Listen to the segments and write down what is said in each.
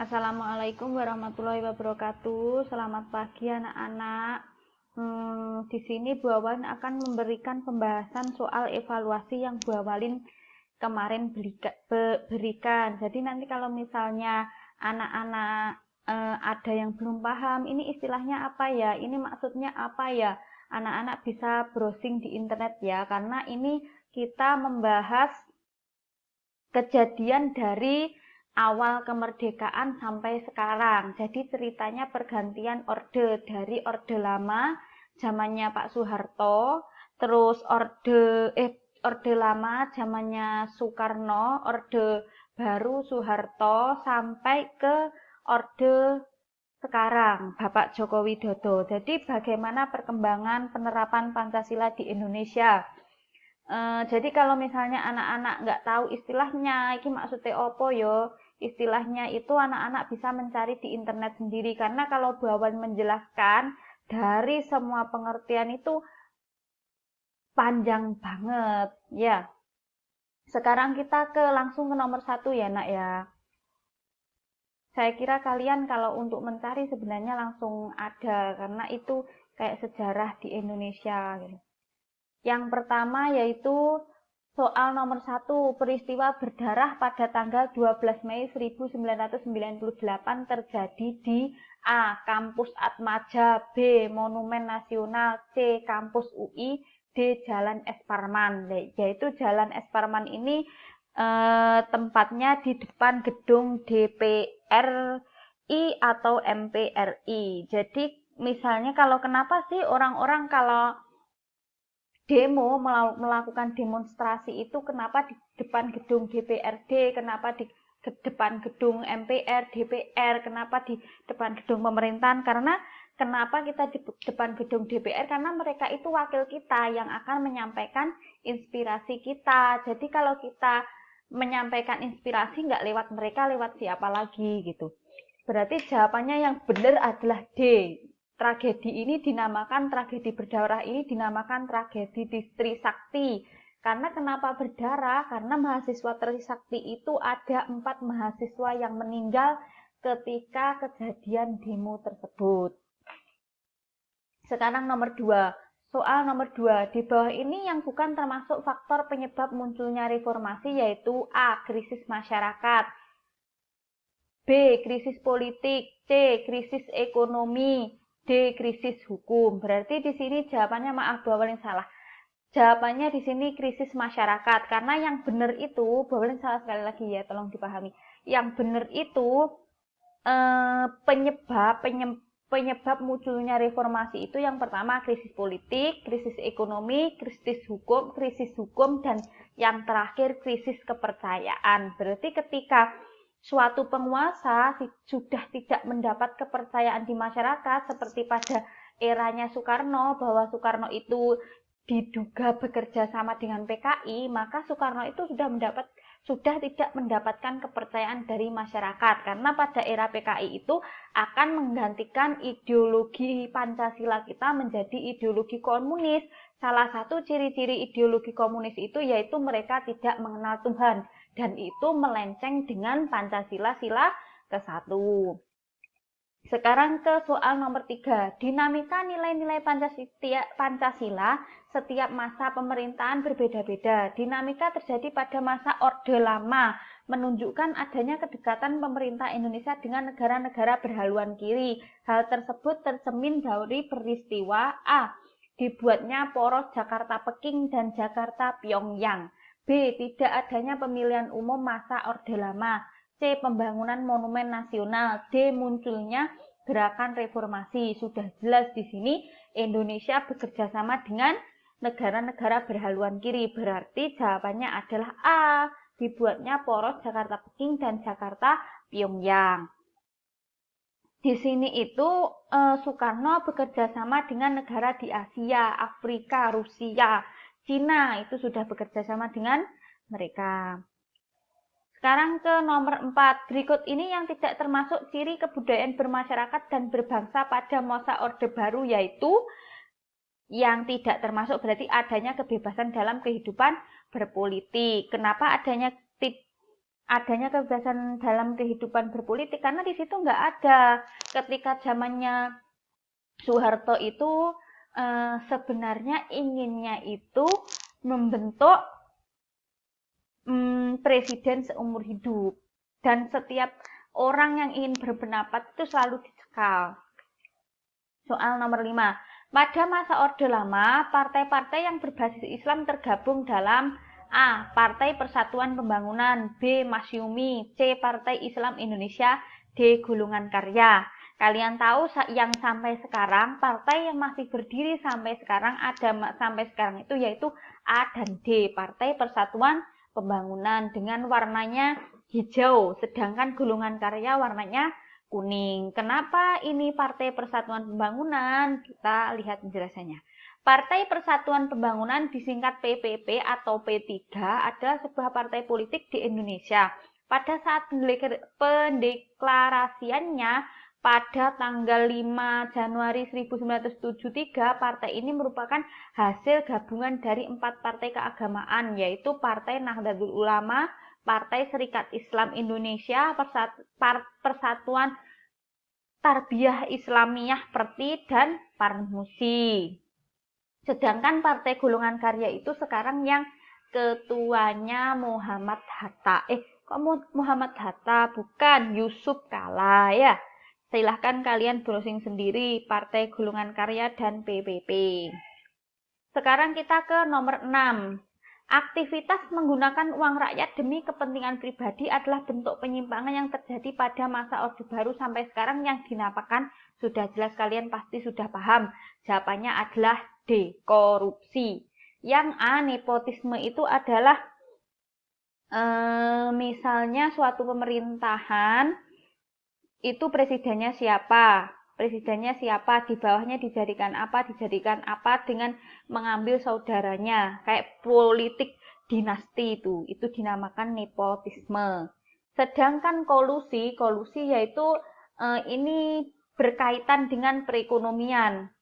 Assalamualaikum warahmatullahi wabarakatuh. Selamat pagi anak-anak. Di sini Bu Awan akan memberikan pembahasan soal evaluasi yang Bu Awalin kemarin berikan. Jadi nanti kalau misalnya anak-anak ada yang belum paham, ini istilahnya apa ya? Ini maksudnya apa ya? Anak-anak bisa browsing di internet ya, karena ini kita membahas kejadian dari awal kemerdekaan sampai sekarang. Jadi ceritanya pergantian orde dari orde lama zamannya Pak Soeharto, terus orde lama zamannya Soekarno, orde baru Soeharto sampai ke orde sekarang Bapak Joko Widodo. Jadi bagaimana perkembangan penerapan Pancasila di Indonesia. Jadi kalau misalnya anak-anak nggak tahu istilahnya, ini maksudnya apa yo? Istilahnya itu anak-anak bisa mencari di internet sendiri. Karena kalau Bu Awan menjelaskan dari semua pengertian itu panjang banget, ya. Sekarang kita langsung ke nomor 1 ya, Nak ya. Saya kira kalian kalau untuk mencari sebenarnya langsung ada, karena itu kayak sejarah di Indonesia gitu. Yang pertama yaitu soal nomor 1, peristiwa berdarah pada tanggal 12 Mei 1998 terjadi di A. Kampus Atmaja, B. Monumen Nasional, C. Kampus UI, D. Jalan Es Parman. Yaitu Jalan Es Parman ini tempatnya di depan gedung DPRI atau MPRI. Jadi misalnya kalau kenapa sih orang-orang kalau melakukan demonstrasi itu kenapa di depan gedung DPRD, kenapa di depan gedung MPR, DPR, kenapa di depan gedung pemerintahan? Karena kenapa kita di depan gedung DPR? Karena mereka itu wakil kita yang akan menyampaikan inspirasi kita. Jadi kalau kita menyampaikan inspirasi nggak lewat mereka, lewat siapa lagi gitu. Berarti jawabannya yang benar adalah D. Tragedi ini dinamakan, tragedi berdarah ini dinamakan tragedi di Trisakti. Karena kenapa berdarah? Karena mahasiswa Trisakti itu ada 4 mahasiswa yang meninggal ketika kejadian demo tersebut. Sekarang nomor 2. Soal nomor 2. Di bawah ini yang bukan termasuk faktor penyebab munculnya reformasi yaitu A. Krisis masyarakat, B. Krisis politik, C. Krisis ekonomi, D. Krisis hukum. Berarti di sini jawabannya maaf Bu Awalin salah. Jawabannya di sini krisis masyarakat. Karena yang benar itu, Bu Awalin salah sekali lagi ya, tolong dipahami. Yang benar itu penyebab munculnya reformasi itu yang pertama krisis politik, krisis ekonomi, krisis hukum dan yang terakhir krisis kepercayaan. Berarti ketika suatu penguasa sudah tidak mendapat kepercayaan di masyarakat seperti pada eranya Soekarno, bahwa Soekarno itu diduga bekerja sama dengan PKI, maka Soekarno itu sudah tidak mendapatkan kepercayaan dari masyarakat, karena pada era PKI itu akan menggantikan ideologi Pancasila kita menjadi ideologi komunis. Salah satu ciri-ciri ideologi komunis itu yaitu mereka tidak mengenal Tuhan, dan itu melenceng dengan Pancasila sila ke-1. Sekarang ke soal nomor 3. Dinamika nilai-nilai Pancasila setiap masa pemerintahan berbeda-beda. Dinamika terjadi pada masa Orde Lama, menunjukkan adanya kedekatan pemerintah Indonesia dengan negara-negara berhaluan kiri. Hal tersebut tercermin dari peristiwa A. Dibuatnya poros Jakarta-Peking dan Jakarta-Pyongyang. B. Tidak adanya pemilihan umum masa Orde Lama. C. Pembangunan monumen nasional. D. Munculnya gerakan reformasi. Sudah jelas di sini Indonesia bekerja sama dengan negara-negara berhaluan kiri. Berarti jawabannya adalah A. Dibuatnya poros Jakarta-Peking dan Jakarta-Pyongyang. Di sini itu Soekarno bekerja sama dengan negara di Asia, Afrika, Rusia, Cina. Itu sudah bekerja sama dengan mereka. Sekarang ke nomor 4. Berikut ini yang tidak termasuk ciri kebudayaan bermasyarakat dan berbangsa pada masa Orde Baru, yaitu yang tidak termasuk berarti adanya kebebasan dalam kehidupan berpolitik. Kenapa adanya kebebasan dalam kehidupan berpolitik, karena di situ nggak ada. Ketika zamannya Soeharto itu sebenarnya inginnya itu membentuk presiden seumur hidup, dan setiap orang yang ingin berpendapat itu selalu dicekal. Soal nomor 5. Pada masa Orde Lama, partai-partai yang berbasis Islam tergabung dalam A. Partai Persatuan Pembangunan, B. Masyumi, C. Partai Islam Indonesia, D. Golongan Karya. Kalian tahu yang sampai sekarang, partai yang masih berdiri sampai sekarang itu yaitu A dan D, Partai Persatuan Pembangunan, dengan warnanya hijau, sedangkan Golongan Karya warnanya kuning. Kenapa ini Partai Persatuan Pembangunan? Kita lihat penjelasannya. Partai Persatuan Pembangunan disingkat PPP atau P3 adalah sebuah partai politik di Indonesia. Pada saat pendeklarasiannya pada tanggal 5 Januari 1973, partai ini merupakan hasil gabungan dari 4 partai keagamaan, yaitu Partai Nahdlatul Ulama, Partai Serikat Islam Indonesia, Persatuan Tarbiyah Islamiyah Perti, dan Parmusi. Sedangkan Partai Golongan Karya itu sekarang yang ketuanya Muhammad Hatta. Kok Muhammad Hatta? Bukan, Yusuf Kala ya. Silahkan kalian browsing sendiri Partai Golongan Karya dan PPP. Sekarang kita ke nomor 6. Aktivitas menggunakan uang rakyat demi kepentingan pribadi adalah bentuk penyimpangan yang terjadi pada masa Orde Baru sampai sekarang yang dinamakan, sudah jelas kalian pasti sudah paham. Jawabannya adalah D, korupsi. Yang A, nepotisme itu adalah misalnya suatu pemerintahan itu presidennya siapa? Presidennya siapa, di bawahnya dijadikan apa dengan mengambil saudaranya, kayak politik dinasti itu dinamakan nepotisme. Sedangkan kolusi yaitu ini berkaitan dengan perekonomian.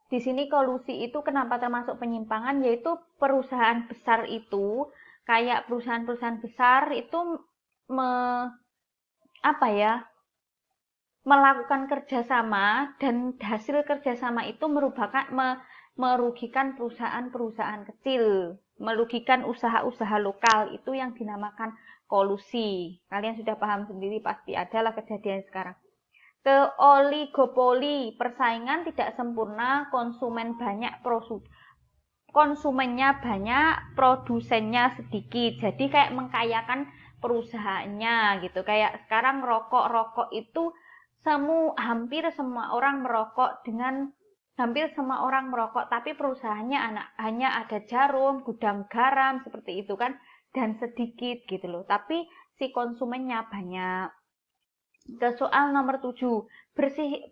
Di sini kolusi itu kenapa termasuk penyimpangan, yaitu perusahaan besar itu, kayak perusahaan-perusahaan besar itu melakukan kerjasama, dan hasil kerjasama itu merugikan perusahaan-perusahaan kecil, merugikan usaha-usaha lokal, itu yang dinamakan kolusi. Kalian sudah paham sendiri, pasti adalah kejadian sekarang. Ke oligopoli, persaingan tidak sempurna, konsumennya banyak, produsennya sedikit, jadi kayak mengkayakan perusahaannya gitu. Kayak sekarang rokok itu hampir semua orang merokok, tapi perusahaannya hanya ada Jarum, gudang garam seperti itu kan, dan sedikit gitu loh, tapi si konsumennya banyak. Ke soal nomor 7,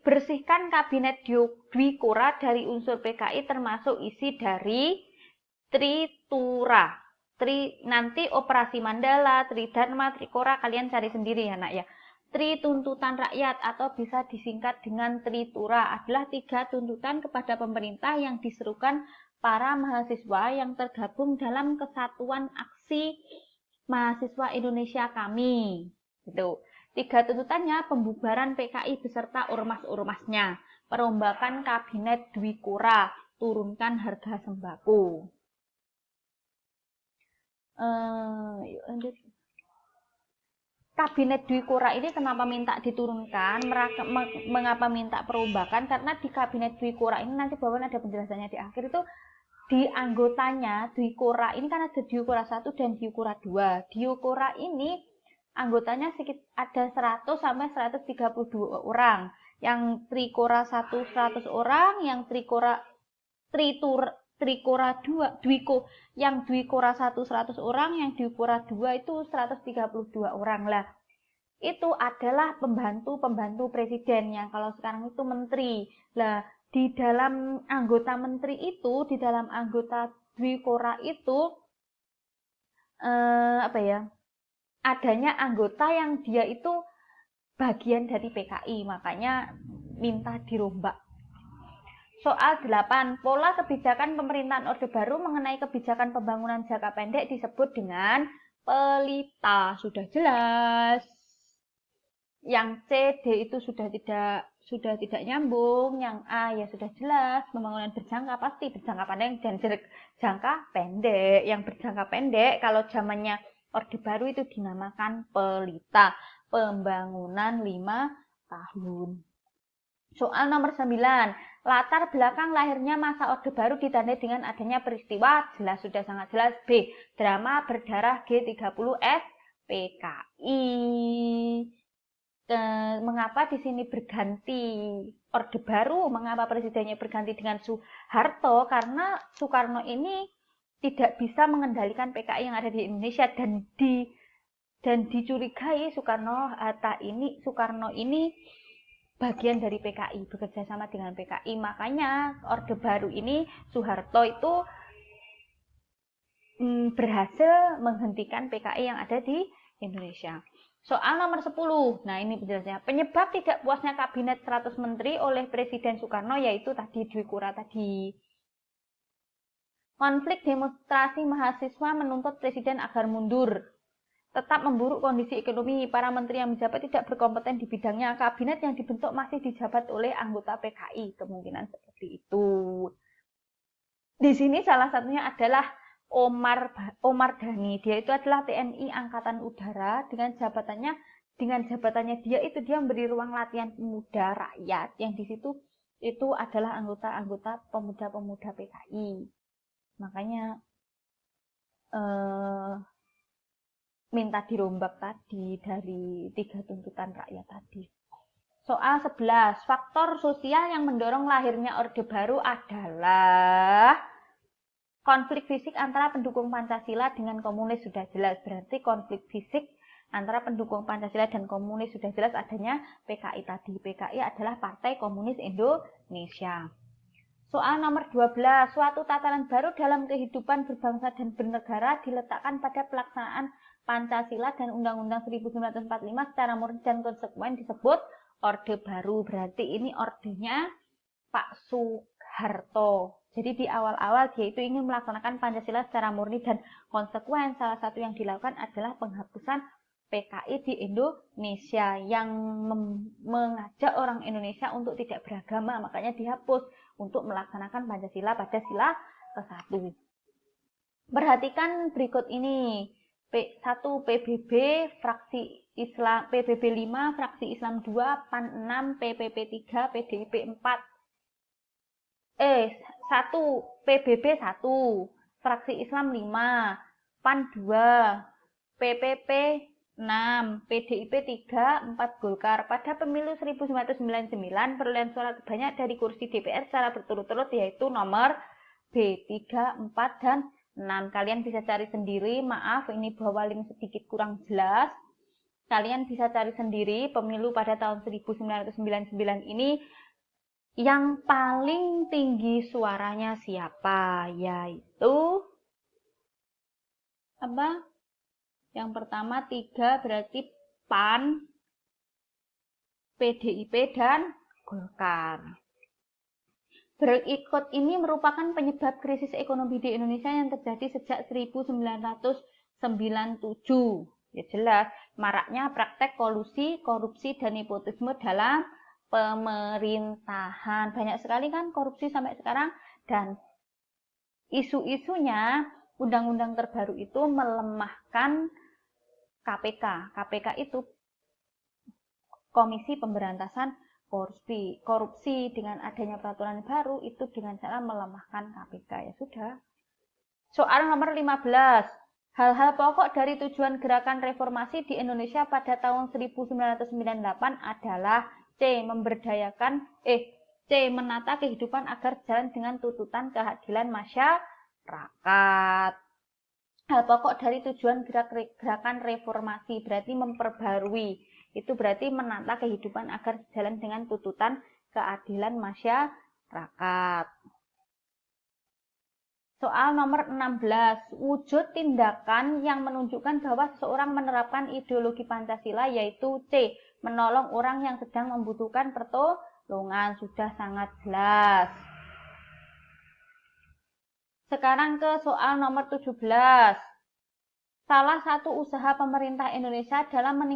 bersihkan kabinet Dwi Kora dari unsur PKI termasuk isi dari Tritura. Nanti Operasi Mandala, Tridharma, Trikora kalian cari sendiri ya nak ya. Tri tuntutan rakyat atau bisa disingkat dengan Tritura adalah 3 tuntutan kepada pemerintah yang diserukan para mahasiswa yang tergabung dalam Kesatuan Aksi Mahasiswa Indonesia Kami. Gitu. 3 tuntutannya: pembubaran PKI beserta ormas-ormasnya, perombakan kabinet Dwi Kora, turunkan harga sembako. Lanjut. Kabinet Dwi Kora ini kenapa minta diturunkan? Mengapa minta perombakan? Karena di Kabinet Dwi Kora ini, nanti bawaan ada penjelasannya di akhir, itu di anggotanya Dwi Kora ini kan ada Dwi Kora 1 dan Dwi Kora 2. Dwi Kora ini anggotanya ada 100 sampai 132 orang. Yang Trikora 1 100 orang, yang Trikora 2, yang Dwi Kora 1 100 orang, yang Dwi Kora 2 itu 132 orang lah. Itu adalah pembantu presiden, yang kalau sekarang itu menteri. Lah, di dalam anggota menteri itu, di dalam anggota Dwi Kora itu adanya anggota yang dia itu bagian dari PKI, makanya minta dirombak. Soal 8, pola kebijakan pemerintahan Orde Baru mengenai kebijakan pembangunan jangka pendek disebut dengan pelita, sudah jelas. Yang C, D itu sudah tidak nyambung. Yang A ya sudah jelas, pembangunan berjangka pasti berjangka panjang dan jangka pendek. Yang berjangka pendek kalau zamannya Orde Baru itu dinamakan pelita, pembangunan 5 tahun. Soal nomor 9, latar belakang lahirnya masa Orde Baru ditandai dengan adanya peristiwa, jelas sudah sangat jelas. B, drama berdarah G30S PKI. Mengapa di sini berganti Orde Baru? Mengapa presidennya berganti dengan Soeharto? Karena Soekarno ini tidak bisa mengendalikan PKI yang ada di Indonesia dan dicurigai Soekarno ini bagian dari PKI, bekerja sama dengan PKI. Makanya Orde Baru ini Soeharto itu berhasil menghentikan PKI yang ada di Indonesia. Soal nomor 10, nah ini penjelasannya. Penyebab tidak puasnya kabinet 100 menteri oleh Presiden Soekarno yaitu tadi Dwi Kura tadi. Konflik demonstrasi mahasiswa menuntut Presiden agar mundur. Tetap memburuk kondisi ekonomi, para menteri yang menjabat tidak berkompeten di bidangnya. Kabinet yang dibentuk masih dijabat oleh anggota PKI, kemungkinan seperti itu. Di sini salah satunya adalah Omar Dhani. Dia itu adalah TNI Angkatan Udara dengan jabatannya dia memberi ruang latihan pemuda rakyat yang di situ itu adalah anggota-anggota pemuda-pemuda PKI. Makanya minta dirombak tadi dari 3 tuntutan rakyat tadi. Soal 11, faktor sosial yang mendorong lahirnya Orde Baru adalah konflik fisik antara pendukung Pancasila dengan komunis sudah jelas. Berarti konflik fisik antara pendukung Pancasila dan komunis sudah jelas adanya PKI tadi. PKI adalah Partai Komunis Indonesia. Soal nomor 12, suatu tatanan baru dalam kehidupan berbangsa dan bernegara diletakkan pada pelaksanaan Pancasila dan Undang-Undang 1945 secara murni dan konsekuen disebut Orde Baru. Berarti ini ordenya Pak Soeharto. Jadi di awal-awal dia itu ingin melaksanakan Pancasila secara murni dan konsekuen. Salah satu yang dilakukan adalah penghapusan PKI di Indonesia yang mengajak orang Indonesia untuk tidak beragama. Makanya dihapus untuk melaksanakan Pancasila pada sila ke-1. Perhatikan berikut ini. 1 PBB fraksi Islam, PBB 5 fraksi Islam 2, PAN 6, PPP 3, PDIP 4. 1 PBB 1, fraksi Islam 5, PAN 2, PPP 6, PDIP 3, 4 Golkar. Pada pemilu 1999, perolehan suara terbanyak dari kursi DPR secara berturut-turut yaitu nomor B, 3, 4, dan 6. Kalian bisa cari sendiri, maaf ini bawah link sedikit kurang jelas. Kalian bisa cari sendiri pemilu pada tahun 1999 ini yang paling tinggi suaranya siapa? Yaitu apa? Yang pertama 3 berarti PAN, PDIP, dan Golkar. Berikut ini merupakan penyebab krisis ekonomi di Indonesia yang terjadi sejak 1997. Ya jelas, maraknya praktek kolusi, korupsi, dan nepotisme dalam pemerintahan. Banyak sekali kan korupsi sampai sekarang dan isu-isunya undang-undang terbaru itu melemahkan KPK. KPK itu Komisi Pemberantasan Korupsi dengan adanya peraturan baru itu dengan cara melemahkan KPK. Ya sudah. Soal nomor 15. Hal-hal pokok dari tujuan gerakan reformasi di Indonesia pada tahun 1998 adalah C. Menata kehidupan agar jalan dengan tuntutan keadilan masyarakat. Hal pokok dari tujuan gerakan reformasi berarti memperbarui. Itu berarti menata kehidupan agar jalan dengan tuntutan keadilan masyarakat. Soal nomor 16, wujud tindakan yang menunjukkan bahwa seseorang menerapkan ideologi Pancasila yaitu C. Menolong orang yang sedang membutuhkan pertolongan, sudah sangat jelas. Sekarang ke soal nomor 17. salah satu usaha pemerintah Indonesia dalam meningkatkan